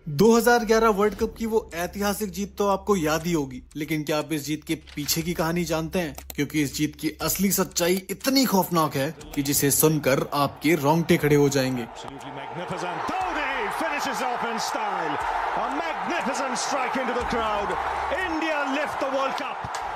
2011 world cup की वो ऐतिहासिक जीत तो आपको याद ही होगी, लेकिन क्या आप इस जीत के पीछे की कहानी जानते हैं? क्योंकि इस जीत की असली सच्चाई इतनी खौफनाक है कि जिसे सुनकर आपके रोंगटे खड़े हो जाएंगे।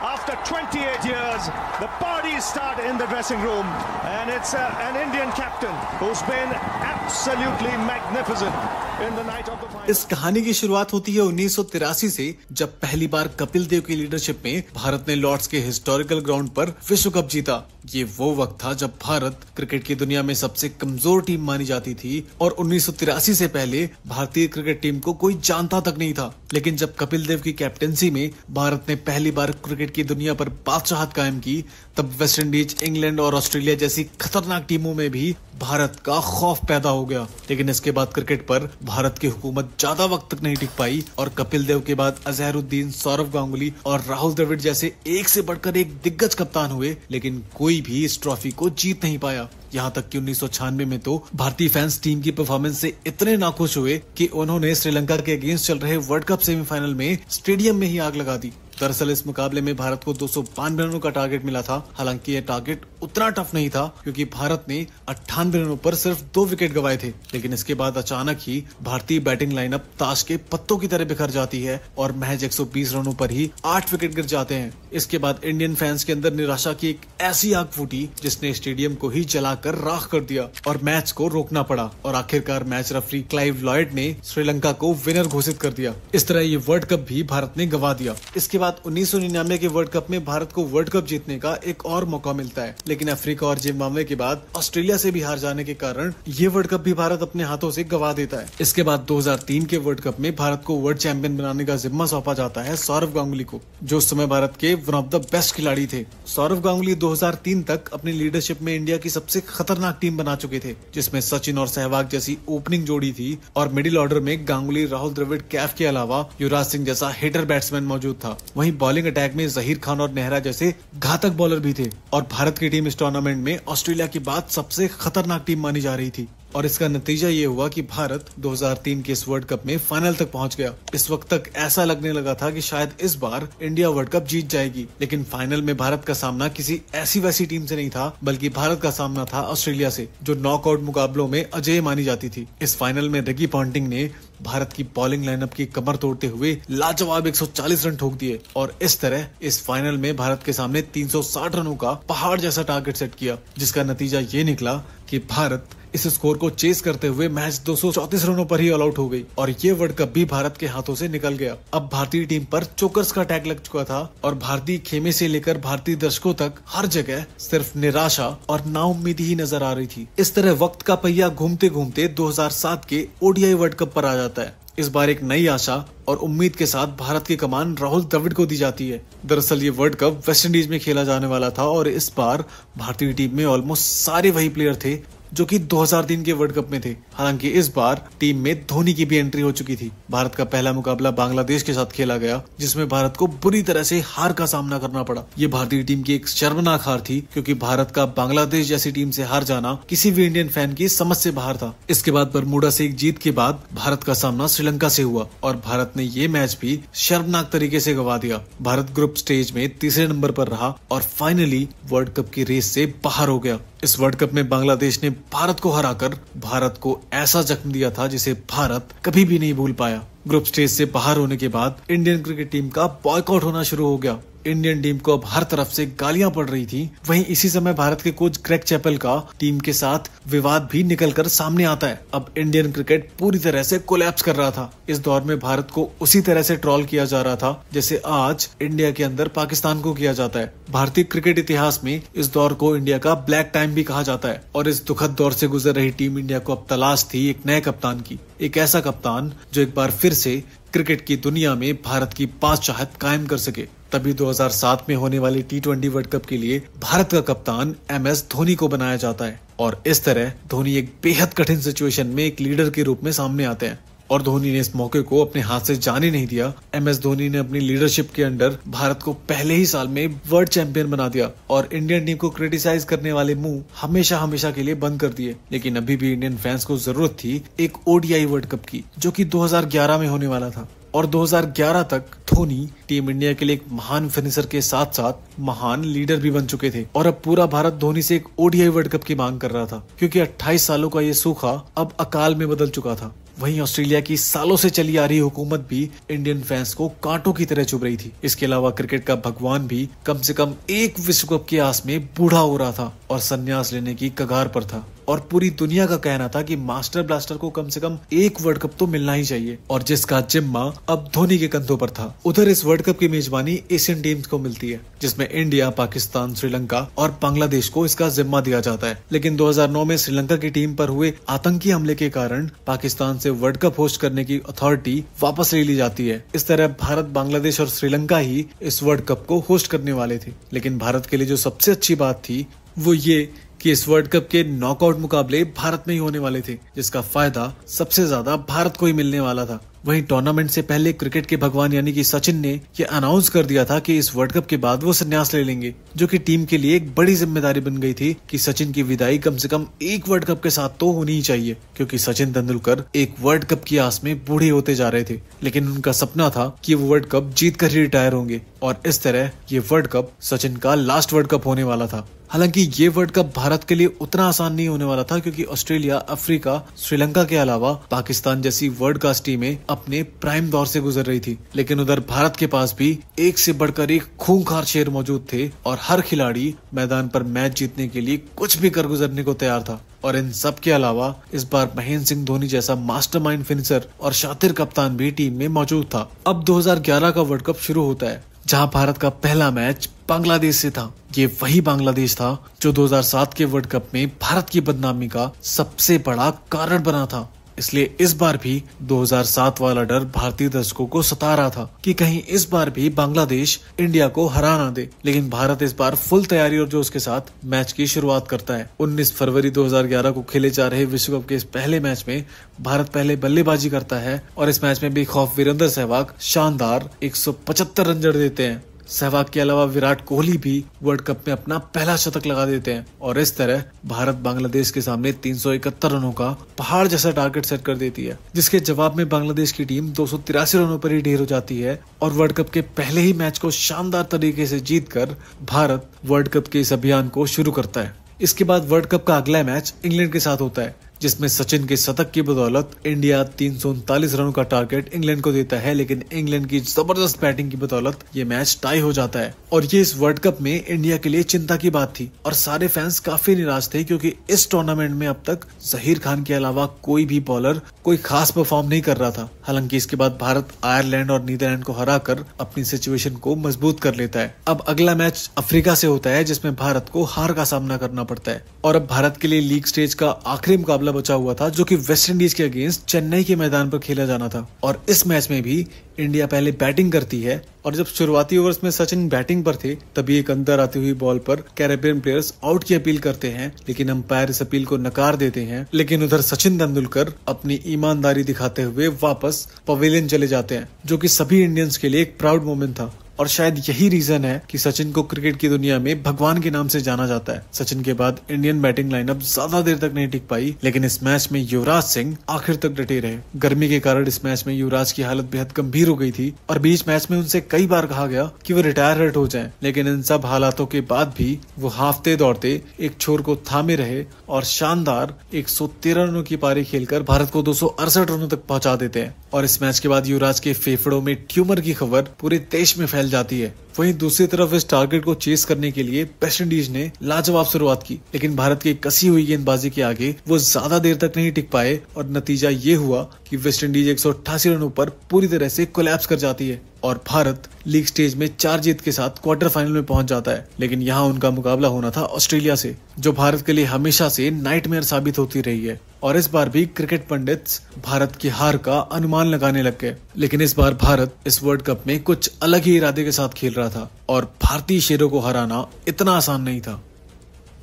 After 28 years, the parties start in the dressing room, and it's an Indian captain who's been absolutely magnificent in the night of the final. इस कहानी की शुरुआत होती है 1983 से, जब पहली बार कपिल देव की लीडरशिप में भारत ने लॉर्ड्स के हिस्टोरिकल ग्राउंड पर विश्व कप जीता। ये वो वक्त था जब भारत क्रिकेट की दुनिया में सबसे कमजोर टीम मानी जाती थी और 1983 से पहले भारतीय क्रिकेट टीम को कोई जानता तक नहीं था। लेकिन जब कपिल देव की कैप्टेंसी में भारत ने पहली बार क्रिकेट की दुनिया पर बादशाहत कायम की, तब वेस्ट इंडीज, इंग्लैंड और ऑस्ट्रेलिया जैसी खतरनाक टीमों में भी भारत का खौफ पैदा हो गया। लेकिन इसके बाद क्रिकेट पर भारत की हुकूमत ज्यादा वक्त तक नहीं टिक पाई और कपिल देव के बाद अजहरुद्दीन, सौरव गांगुली और राहुल द्रविड़ जैसे एक से बढ़कर एक दिग्गज कप्तान हुए, लेकिन कोई भी इस ट्रॉफी को जीत नहीं पाया। यहाँ तक कि 1996 में तो भारतीय फैंस टीम की परफॉर्मेंस से इतने नाखुश हुए कि उन्होंने श्रीलंका के अगेंस्ट चल रहे वर्ल्ड कप सेमीफाइनल में स्टेडियम में ही आग लगा दी। दरअसल इस मुकाबले में भारत को 292 रनों का टारगेट मिला था। हालांकि यह टारगेट उतना टफ नहीं था क्योंकि भारत ने 98 रनों पर सिर्फ 2 विकेट गंवाए थे। लेकिन इसके बाद अचानक ही भारतीय बैटिंग लाइनअप ताश के पत्तों की तरह बिखर जाती है और महज 120 रनों पर ही 8 विकेट गिर जाते हैं। इसके बाद इंडियन फैंस के अंदर निराशा की एक ऐसी आग फूटी जिसने स्टेडियम को ही जलाकर राख कर दिया और मैच को रोकना पड़ा और आखिरकार मैच रेफरी क्लाइव लॉयड ने श्रीलंका को विनर घोषित कर दिया। इस तरह ये वर्ल्ड कप भी भारत ने गंवा दिया। इसके बाद 1999 के वर्ल्ड कप में भारत को वर्ल्ड कप जीतने का एक और मौका मिलता है, लेकिन अफ्रीका और जिम्बाब्वे के बाद ऑस्ट्रेलिया से भी हार जाने के कारण ये वर्ल्ड कप भी भारत अपने हाथों से गंवा देता है। इसके बाद 2003 के वर्ल्ड कप में भारत को वर्ल्ड चैंपियन बनाने का जिम्मा सौंपा जाता है सौरव गांगुली को, जो उस समय भारत के वन ऑफ द बेस्ट खिलाड़ी थे। सौरव गांगुली 2003 तक अपनी लीडरशिप में इंडिया की सबसे खतरनाक टीम बना चुके थे, जिसमें सचिन और सहवाग जैसी ओपनिंग जोड़ी थी और मिडिल ऑर्डर में गांगुली, राहुल द्रविड़, कैफ के अलावा युवराज सिंह जैसा हिटर बैट्समैन मौजूद था। वहीं बॉलिंग अटैक में जहीर खान और नेहरा जैसे घातक बॉलर भी थे और भारत की टीम इस टूर्नामेंट में ऑस्ट्रेलिया के बाद सबसे खतरनाक टीम मानी जा रही थी। और इसका नतीजा ये हुआ कि भारत 2003 के इस वर्ल्ड कप में फाइनल तक पहुंच गया। इस वक्त तक ऐसा लगने लगा था कि शायद इस बार इंडिया वर्ल्ड कप जीत जाएगी, लेकिन फाइनल में भारत का सामना किसी ऐसी वैसी टीम से नहीं था, बल्कि भारत का सामना था ऑस्ट्रेलिया से, जो नॉकआउट मुकाबलों में अजेय मानी जाती थी। इस फाइनल में रिकी पॉन्टिंग ने भारत की बॉलिंग लाइनअप की कमर तोड़ते हुए लाजवाब 140 रन ठोक दिए और इस तरह इस फाइनल में भारत के सामने 360 रनों का पहाड़ जैसा टारगेट सेट किया, जिसका नतीजा ये निकला कि भारत इस स्कोर को चेस करते हुए मैच 234 रनों पर ही ऑल आउट हो गई और ये वर्ल्ड कप भी भारत के हाथों से निकल गया। अब भारतीय टीम पर चोकर्स का अटैक लग चुका था और भारतीय खेमे से लेकर भारतीय दर्शकों तक हर जगह सिर्फ निराशा और नाउम्मीदी ही नजर आ रही थी। इस तरह वक्त का पहिया घूमते घूमते 2007 के ओडीआई वर्ल्ड कप पर आ जाता है। इस बार एक नई आशा और उम्मीद के साथ भारत की कमान राहुल द्रविड़ को दी जाती है। दरअसल ये वर्ल्ड कप वेस्ट इंडीज में खेला जाने वाला था और इस बार भारतीय टीम में ऑलमोस्ट सारे वही प्लेयर थे जो कि 2003 के वर्ल्ड कप में थे। हालांकि इस बार टीम में धोनी की भी एंट्री हो चुकी थी। भारत का पहला मुकाबला बांग्लादेश के साथ खेला गया, जिसमें भारत को बुरी तरह से हार का सामना करना पड़ा। ये भारतीय टीम की एक शर्मनाक हार थी, क्योंकि भारत का बांग्लादेश जैसी टीम से हार जाना किसी भी इंडियन फैन की समझ से बाहर था। इसके बाद बरमूडा से एक जीत के बाद भारत का सामना श्रीलंका से हुआ और भारत ने ये मैच भी शर्मनाक तरीके से गंवा दिया। भारत ग्रुप स्टेज में तीसरे नंबर पर रहा और फाइनली वर्ल्ड कप की रेस से बाहर हो गया। इस वर्ल्ड कप में बांग्लादेश ने भारत को हराकर भारत को ऐसा जख्म दिया था जिसे भारत कभी भी नहीं भूल पाया। ग्रुप स्टेज से बाहर होने के बाद इंडियन क्रिकेट टीम का बॉयकॉट होना शुरू हो गया। इंडियन टीम को अब हर तरफ से गालियां पड़ रही थी। वहीं इसी समय भारत के कोच ग्रेग चैपल का टीम के साथ विवाद भी निकलकर सामने आता है। अब इंडियन क्रिकेट पूरी तरह से कोलैप्स कर रहा था। इस दौर में भारत को उसी तरह से ट्रोल किया जा रहा था जैसे आज इंडिया के अंदर पाकिस्तान को किया जाता है। भारतीय क्रिकेट इतिहास में इस दौर को इंडिया का ब्लैक टाइम भी कहा जाता है और इस दुखद दौर से गुजर रही टीम इंडिया को अब तलाश थी एक नए कप्तान की, एक ऐसा कप्तान जो एक बार फिर से क्रिकेट की दुनिया में भारत की बादशाहत कायम कर सके। तभी 2007 में होने वाली T20 वर्ल्ड कप के लिए भारत का कप्तान MS धोनी को बनाया जाता है और इस तरह धोनी एक बेहद कठिन सिचुएशन में एक लीडर के रूप में सामने आते हैं। और धोनी ने इस मौके को अपने हाथ से जाने नहीं दिया। MS धोनी ने अपनी लीडरशिप के अंडर भारत को पहले ही साल में वर्ल्ड चैंपियन बना दिया और इंडियन टीम को क्रिटिसाइज करने वाले मुंह हमेशा हमेशा के लिए बंद कर दिए। लेकिन अभी भी इंडियन फैंस को जरूरत थी एक ODI वर्ल्ड कप की, जो कि 2011 में होने वाला था। और 2011 तक धोनी टीम इंडिया के लिए एक महान फिनिशर के साथ साथ महान लीडर भी बन चुके थे। और अब पूरा भारत धोनी से एक ODI वर्ल्ड कप की मांग कर रहा था, क्योंकि 28 सालों का ये सूखा अब अकाल में बदल चुका था। वहीं ऑस्ट्रेलिया की सालों से चली आ रही हुकूमत भी इंडियन फैंस को कांटों की तरह चुभ रही थी। इसके अलावा क्रिकेट का भगवान भी कम से कम एक विश्व कप की आस में बूढ़ा हो रहा था और संन्यास लेने की कगार पर था। और पूरी दुनिया का कहना था कि मास्टर ब्लास्टर को कम से कम एक वर्ल्ड कप तो मिलना ही चाहिए, और जिसका जिम्मा अब धोनी के कंधों पर था। उधर इस वर्ल्ड कप की मेजबानी एशियन टीम्स को मिलती है, जिसमें इंडिया, पाकिस्तान, श्रीलंका और बांग्लादेश को इसका जिम्मा दिया जाता है। लेकिन 2009 में श्रीलंका की टीम पर हुए आतंकी हमले के कारण पाकिस्तान से वर्ल्ड कप होस्ट करने की अथॉरिटी वापस ले ली जाती है। इस तरह भारत, बांग्लादेश और श्रीलंका ही इस वर्ल्ड कप को होस्ट करने वाले थे। लेकिन भारत के लिए जो सबसे अच्छी बात थी वो ये कि इस वर्ल्ड कप के नॉकआउट मुकाबले भारत में ही होने वाले थे, जिसका फायदा सबसे ज्यादा भारत को ही मिलने वाला था। वहीं टूर्नामेंट से पहले क्रिकेट के भगवान यानी कि सचिन ने ये अनाउंस कर दिया था कि इस वर्ल्ड कप के बाद वो संन्यास ले लेंगे, जो कि टीम के लिए एक बड़ी जिम्मेदारी बन गई थी कि सचिन की विदाई कम से कम एक वर्ल्ड कप के साथ तो होनी ही चाहिए, क्योंकि सचिन तेंदुलकर एक वर्ल्ड कप की आस में बूढ़े होते जा रहे थे। लेकिन उनका सपना था कि वो वर्ल्ड कप जीत कर ही रिटायर होंगे, और इस तरह ये वर्ल्ड कप सचिन का लास्ट वर्ल्ड कप होने वाला था। हालांकि ये वर्ल्ड कप भारत के लिए उतना आसान नहीं होने वाला था, क्योंकि ऑस्ट्रेलिया, अफ्रीका, श्रीलंका के अलावा पाकिस्तान जैसी वर्ल्ड क्लास टीमें अपने प्राइम दौर से गुजर रही थी। लेकिन उधर भारत के पास भी एक से बढ़कर एक खूंखार शेर मौजूद थे, और हर खिलाड़ी मैदान पर मैच जीतने के लिए कुछ भी कर गुजरने को तैयार था। और इन सब के अलावा इस बार महेंद्र सिंह धोनी जैसा मास्टरमाइंड फिनिशर और शातिर कप्तान भी टीम में मौजूद था। अब 2011 का वर्ल्ड कप शुरू होता है, जहां भारत का पहला मैच बांग्लादेश से था। ये वही बांग्लादेश था जो 2007 के वर्ल्ड कप में भारत की बदनामी का सबसे बड़ा कारण बना था। इसलिए इस बार भी 2007 वाला डर भारतीय दर्शकों को सता रहा था कि कहीं इस बार भी बांग्लादेश इंडिया को हरा ना दे। लेकिन भारत इस बार फुल तैयारी और जोश के साथ मैच की शुरुआत करता है। 19 फरवरी 2011 को खेले जा रहे विश्व कप के इस पहले मैच में भारत पहले बल्लेबाजी करता है, और इस मैच में बेखौफ वीरेंद्र सहवाग शानदार 175 रन जड़ देते हैं। सहवाग के अलावा विराट कोहली भी वर्ल्ड कप में अपना पहला शतक लगा देते हैं, और इस तरह भारत बांग्लादेश के सामने 371 रनों का पहाड़ जैसा टारगेट सेट कर देती है, जिसके जवाब में बांग्लादेश की टीम 283 रनों पर ही ढेर हो जाती है। और वर्ल्ड कप के पहले ही मैच को शानदार तरीके से जीतकर भारत वर्ल्ड कप के इस अभियान को शुरू करता है। इसके बाद वर्ल्ड कप का अगला मैच इंग्लैंड के साथ होता है, जिसमें सचिन के शतक की बदौलत इंडिया 339 रनों का टारगेट इंग्लैंड को देता है। लेकिन इंग्लैंड की जबरदस्त बैटिंग की बदौलत ये मैच टाई हो जाता है, और ये इस वर्ल्ड कप में इंडिया के लिए चिंता की बात थी। और सारे फैंस काफी निराश थे, क्योंकि इस टूर्नामेंट में अब तक जहीर खान के अलावा कोई भी बॉलर कोई खास परफॉर्म नहीं कर रहा था। हालांकि इसके बाद भारत आयरलैंड और नीदरलैंड को हराकर अपनी सिचुएशन को मजबूत कर लेता है। अब अगला मैच अफ्रीका से होता है, जिसमें भारत को हार का सामना करना पड़ता है। और अब भारत के लिए लीग स्टेज का आखिरी मुकाबला बचा हुआ था, जो कि वेस्ट इंडीज के अगेंस्ट चेन्नई के मैदान पर खेला जाना था। और इस मैच में भी इंडिया पहले बैटिंग करती है, और जब शुरुआती ओवर्स में सचिन बैटिंग पर थे, तभी एक अंदर आती हुई बॉल पर कैरेबियन प्लेयर्स आउट की अपील करते हैं, लेकिन अंपायर इस अपील को नकार देते हैं। लेकिन उधर सचिन तेंदुलकर अपनी ईमानदारी दिखाते हुए वापस पवेलियन चले जाते हैं, जो कि सभी इंडियंस के लिए एक प्राउड मोमेंट था। और शायद यही रीजन है कि सचिन को क्रिकेट की दुनिया में भगवान के नाम से जाना जाता है। सचिन के बाद इंडियन बैटिंग लाइनअप ज्यादा देर तक नहीं टिक पाई, लेकिन इस मैच में युवराज सिंह आखिर तक डटे रहे। गर्मी के कारण इस मैच में युवराज की हालत बेहद गंभीर हो गई थी, और बीच मैच में उनसे कई बार कहा गया कि वो रिटायर हो जाएं। लेकिन इन सब हालातों के बाद भी वो हाफते दौड़ते एक छोर को थामे रहे, और शानदार 113 रनों की पारी खेलकर भारत को 268 रनों तक पहुंचा देते हैं। और इस मैच के बाद युवराज के फेफड़ों में ट्यूमर की खबर पूरे देश में फैल जाती है। वहीं दूसरी तरफ इस टारगेट को चेस करने के लिए वेस्ट इंडीज ने लाजवाब शुरुआत की, लेकिन भारत की कसी हुई गेंदबाजी के आगे वो ज्यादा देर तक नहीं टिक पाए, और नतीजा ये हुआ कि वेस्ट इंडीज 188 रनों पर पूरी तरह से कोलैप्स कर जाती है, और भारत लीग स्टेज में 4 जीत के साथ क्वार्टर फाइनल में पहुंच जाता है। लेकिन यहाँ उनका मुकाबला होना था ऑस्ट्रेलिया से, जो भारत के लिए हमेशा से नाइटमेयर साबित होती रही है। और इस बार भी क्रिकेट पंडित्स भारत की हार का अनुमान लगाने लग गए। लेकिन इस बार भारत इस वर्ल्ड कप में कुछ अलग ही इरादे के साथ खेल रहा था, और भारतीय शेरों को हराना इतना आसान नहीं था।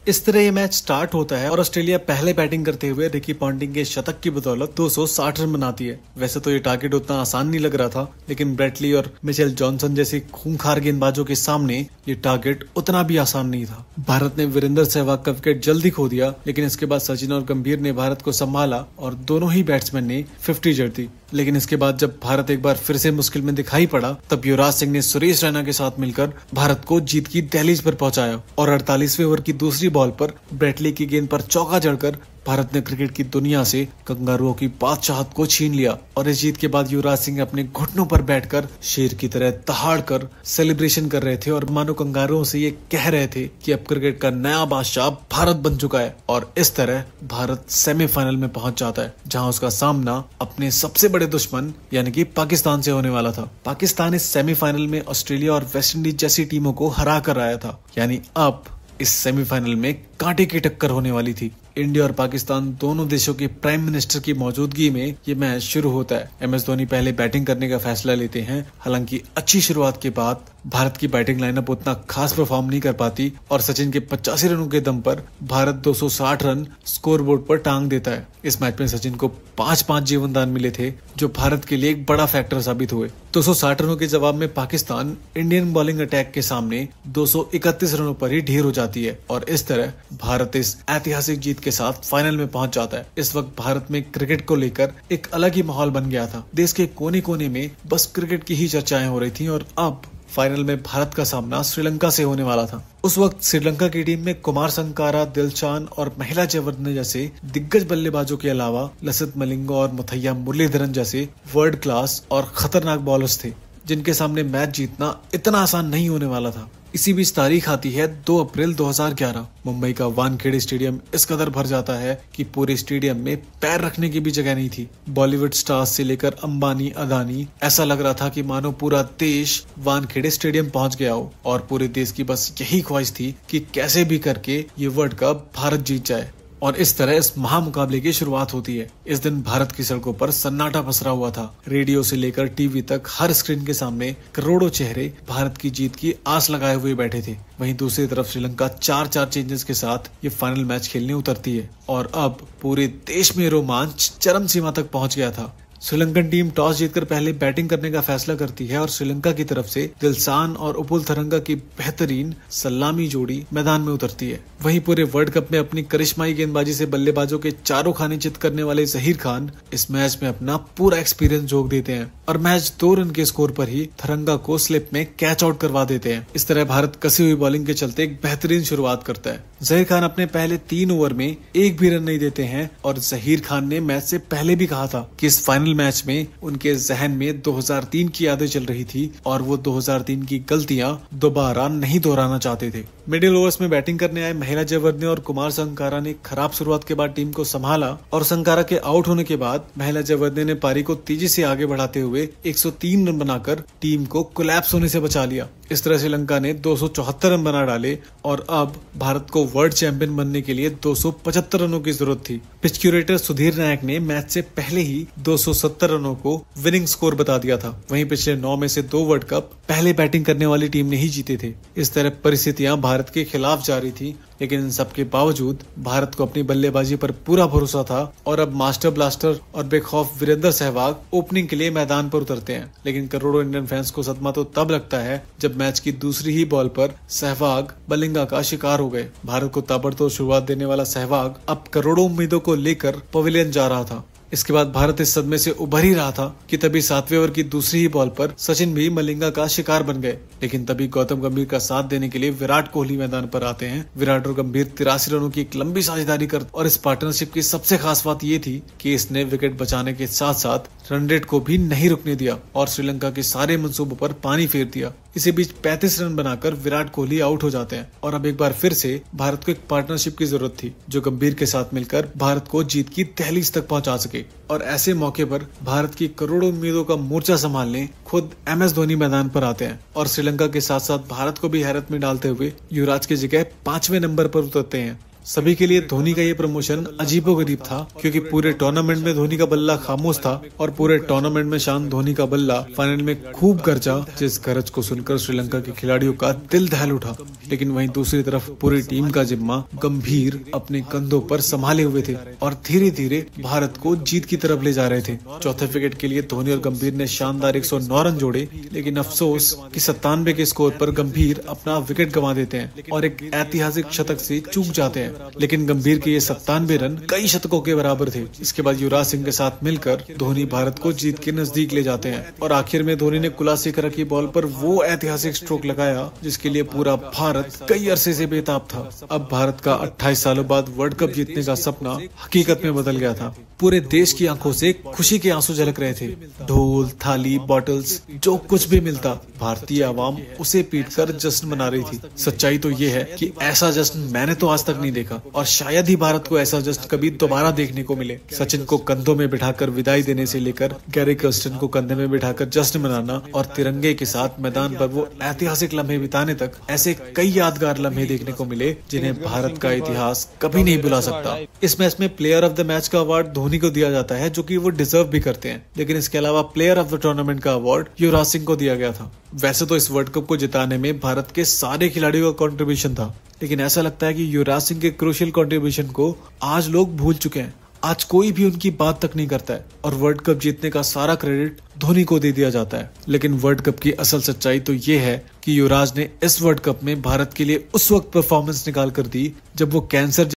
इस तरह ये मैच स्टार्ट होता है और ऑस्ट्रेलिया पहले बैटिंग करते हुए रिकी पॉन्टिंग के शतक की बदौलत 260 रन बनाती है। वैसे तो ये टारगेट उतना आसान नहीं लग रहा था, लेकिन ब्रेटली और मिचेल जॉनसन जैसे खूंखार गेंदबाजों के सामने ये टारगेट उतना भी आसान नहीं था। भारत ने वीरेंद्र सहवाग का विकेट जल्दी खो दिया, लेकिन इसके बाद सचिन और गंभीर ने भारत को संभाला और दोनों ही बैट्समैन ने 50 जड़ दी। लेकिन इसके बाद जब भारत एक बार फिर से मुश्किल में दिखाई पड़ा, तब युवराज सिंह ने सुरेश रैना के साथ मिलकर भारत को जीत की दहलीज पर पहुंचाया और 48वें ओवर की दूसरी बॉल पर ब्रेटली की गेंद पर चौका जड़कर भारत ने क्रिकेट की दुनिया से कंगारुओं की बादशाहत को छीन लिया। और इस जीत के बाद युवराज सिंह अपने घुटनों पर बैठकर शेर की तरह दहाड़ कर सेलिब्रेशन कर रहे थे और मानो कंगारुओं से ये कह रहे थे कि अब क्रिकेट का नया बादशाह भारत बन चुका है। और इस तरह भारत सेमीफाइनल में पहुंच जाता है, जहां उसका सामना अपने सबसे बड़े दुश्मन यानी कि पाकिस्तान से होने वाला था। पाकिस्तान इस सेमीफाइनल में ऑस्ट्रेलिया और वेस्ट इंडीज जैसी टीमों को हरा कर आया था, यानी अब इस सेमीफाइनल में कांटे की टक्कर होने वाली थी। इंडिया और पाकिस्तान दोनों देशों के प्राइम मिनिस्टर की मौजूदगी में ये मैच शुरू होता है। MS धोनी पहले बैटिंग करने का फैसला लेते हैं। हालांकि अच्छी शुरुआत के बाद भारत की बैटिंग लाइनअप उतना खास परफॉर्म नहीं कर पाती और सचिन के 85 रनों के दम पर भारत 260 रन स्कोरबोर्ड पर टांग देता है। इस मैच में सचिन को 5-5 जीवनदान मिले थे, जो भारत के लिए एक बड़ा फैक्टर साबित हुए। 260 रनों के जवाब में पाकिस्तान इंडियन बॉलिंग अटैक के सामने 231 रनों पर ही ढेर हो जाती है और इस तरह भारत इस ऐतिहासिक जीत के साथ फाइनल में पहुंच जाता है। इस वक्त भारत में क्रिकेट को लेकर एक अलग ही माहौल बन गया था। देश के कोने कोने में बस क्रिकेट की ही चर्चाएं हो रही थी और अब फाइनल में भारत का सामना श्रीलंका से होने वाला था। उस वक्त श्रीलंका की टीम में कुमार संगाकारा, दिलशान और महिला जयवर्धने जैसे दिग्गज बल्लेबाजों के अलावा लसित मलिंगा और मुथैया मुरलीधरन जैसे वर्ल्ड क्लास और खतरनाक बॉलर्स थे, जिनके सामने मैच जीतना इतना आसान नहीं होने वाला था। इसी बीच तारीख आती है 2 अप्रैल 2011। मुंबई का वानखेड़े स्टेडियम इस कदर भर जाता है कि पूरे स्टेडियम में पैर रखने की भी जगह नहीं थी। बॉलीवुड स्टार्स से लेकर अंबानी, अदानी, ऐसा लग रहा था कि मानो पूरा देश वानखेड़े स्टेडियम पहुंच गया हो और पूरे देश की बस यही ख्वाहिश थी कि कैसे भी करके ये वर्ल्ड कप भारत जीत जाए। और इस तरह इस महामुकाबले की शुरुआत होती है। इस दिन भारत की सड़कों पर सन्नाटा पसरा हुआ था। रेडियो से लेकर टीवी तक हर स्क्रीन के सामने करोड़ों चेहरे भारत की जीत की आस लगाए हुए बैठे थे। वहीं दूसरी तरफ श्रीलंका 4-4 चेंजेस के साथ ये फाइनल मैच खेलने उतरती है और अब पूरे देश में रोमांच चरम सीमा तक पहुंच गया था। श्रीलंकन टीम टॉस जीतकर पहले बैटिंग करने का फैसला करती है और श्रीलंका की तरफ से दिलशान और उपुल थरंगा की बेहतरीन सलामी जोड़ी मैदान में उतरती है। वहीं पूरे वर्ल्ड कप में अपनी करिश्माई गेंदबाजी से बल्लेबाजों के चारों खाने चित करने वाले जहीर खान इस मैच में अपना पूरा एक्सपीरियंस झोंक देते हैं और मैच 2 रन के स्कोर पर ही थरंगा को स्लिप में कैच आउट करवा देते हैं। इस तरह भारत कसी हुई बॉलिंग के चलते एक बेहतरीन शुरुआत करता है। जहीर खान अपने पहले 3 ओवर में एक भी रन नहीं देते हैं और जहीर खान ने मैच से पहले भी कहा था कि इस फाइनल मैच में उनके जहन में 2003 की यादें चल रही थी और वो 2003 की गलतियां दोबारा नहीं दोहराना चाहते थे। मिडिल ओवर्स में बैटिंग करने आए महिला जयवर्धने और कुमार संगाकारा ने खराब शुरुआत के बाद टीम को संभाला और संगाकारा के आउट होने के बाद महिला जयवर्धने ने पारी को तेजी से आगे बढ़ाते हुए 103 रन बनाकर टीम को कोलैप्स होने से बचा लिया। इस तरह श्रीलंका ने 274 रन बना डाले और अब भारत को वर्ल्ड चैंपियन बनने के लिए 275 रनों की जरूरत थी। पिच क्यूरेटर सुधीर नायक ने मैच से पहले ही 270 रनों को विनिंग स्कोर बता दिया था। वहीं पिछले 9 में से 2 वर्ल्ड कप पहले बैटिंग करने वाली टीम ने ही जीते थे। इस तरह परिस्थितियां भारत के खिलाफ जारी थी, लेकिन इन सब के बावजूद भारत को अपनी बल्लेबाजी पर पूरा भरोसा था और अब मास्टर ब्लास्टर और बेखौफ वीरेंद्र सहवाग ओपनिंग के लिए मैदान पर उतरते हैं। लेकिन करोड़ों इंडियन फैंस को सदमा तो तब लगता है जब मैच की दूसरी ही बॉल पर सहवाग मलिंगा का शिकार हो गए। भारत को ताबड़तोड़ शुरुआत देने वाला सहवाग अब करोड़ों उम्मीदों को लेकर पवेलियन जा रहा था। इसके बाद भारत इस सदमे से उभर ही रहा था कि तभी 7वें ओवर की दूसरी ही बॉल पर सचिन भी मलिंगा का शिकार बन गए। लेकिन तभी गौतम गंभीर का साथ देने के लिए विराट कोहली मैदान पर आते हैं। विराट और गंभीर 83 रनों की एक लंबी साझेदारी कर और इस पार्टनरशिप की सबसे खास बात ये थी कि इसने विकेट बचाने के साथ साथ रन रेट को भी नहीं रुकने दिया और श्रीलंका के सारे मंसूबों पर पानी फेर दिया। इसी बीच 35 रन बनाकर विराट कोहली आउट हो जाते हैं और अब एक बार फिर से भारत को एक पार्टनरशिप की जरूरत थी जो गंभीर के साथ मिलकर भारत को जीत की दहलीज तक पहुंचा सके। और ऐसे मौके पर भारत की करोड़ों उम्मीदों का मोर्चा संभालने खुद MS धोनी मैदान पर आते हैं और श्रीलंका के साथ साथ भारत को भी हैरत में डालते हुए युवराज की जगह 5वें नंबर पर उतरते हैं। सभी के लिए धोनी का ये प्रमोशन अजीबोगरीब था, क्योंकि पूरे टूर्नामेंट में धोनी का बल्ला खामोश था और पूरे टूर्नामेंट में शांत धोनी का बल्ला फाइनल में खूब गरजा, जिस गरज को सुनकर श्रीलंका के खिलाड़ियों का दिल दहल उठा। लेकिन वहीं दूसरी तरफ पूरी टीम का जिम्मा गंभीर अपने कंधों पर संभाले हुए थे और धीरे धीरे भारत को जीत की तरफ ले जा रहे थे। चौथे विकेट के लिए धोनी और गंभीर ने शानदार 109 रन जोड़े, लेकिन अफसोस कि 97 के स्कोर पर गंभीर अपना विकेट गंवा देते हैं और एक ऐतिहासिक शतक से चूक जाते हैं। लेकिन गंभीर के ये 97 रन कई शतकों के बराबर थे। इसके बाद युवराज सिंह के साथ मिलकर धोनी भारत को जीत के नजदीक ले जाते हैं और आखिर में धोनी ने कुलशेखर की बॉल पर वो ऐतिहासिक स्ट्रोक लगाया जिसके लिए पूरा भारत कई अरसे से बेताब था। अब भारत का 28 सालों बाद वर्ल्ड कप जीतने का सपना हकीकत में बदल गया था। पूरे देश की आंखों से खुशी के आंसू झलक रहे थे। ढोल, थाली, बॉटल्स, जो कुछ भी मिलता भारतीय आवाम उसे पीटकर जश्न मना रही थी। सच्चाई तो ये है कि ऐसा जश्न मैंने तो आज तक नहीं देखा और शायद ही भारत को ऐसा जश्न कभी दोबारा देखने को मिले। सचिन को कंधों में बिठाकर विदाई देने से लेकर गैरी कर्स्टन को कंधे में बिठाकर जश्न मनाना और तिरंगे के साथ मैदान पर वो ऐतिहासिक लम्हे बिताने तक ऐसे कई यादगार लम्हे देखने को मिले जिन्हें भारत का इतिहास कभी नहीं भुला सकता। इस मैच में प्लेयर ऑफ द मैच का अवार्ड धोनी को दिया जाता है, जो कि वो डिजर्व भी करते हैं, लेकिन इसके अलावा प्लेयर ऑफ द टूर्नामेंट का अवार्ड युवराज सिंह को दिया गया था। वैसे तो इस वर्ल्ड कप को जिताने में भारत के सारे खिलाड़ियों का कंट्रीब्यूशन था, लेकिन ऐसा लगता है कि युवराज सिंह के क्रूशियल कंट्रीब्यूशन को आज लोग भूल चुके हैं। आज कोई भी उनकी बात तक नहीं करता है और वर्ल्ड कप जीतने का सारा क्रेडिट धोनी को दे दिया जाता है। लेकिन वर्ल्ड कप की असल सच्चाई तो ये है कि युवराज ने इस वर्ल्ड कप में भारत के लिए उस वक्त परफॉर्मेंस निकाल कर दी जब वो कैंसर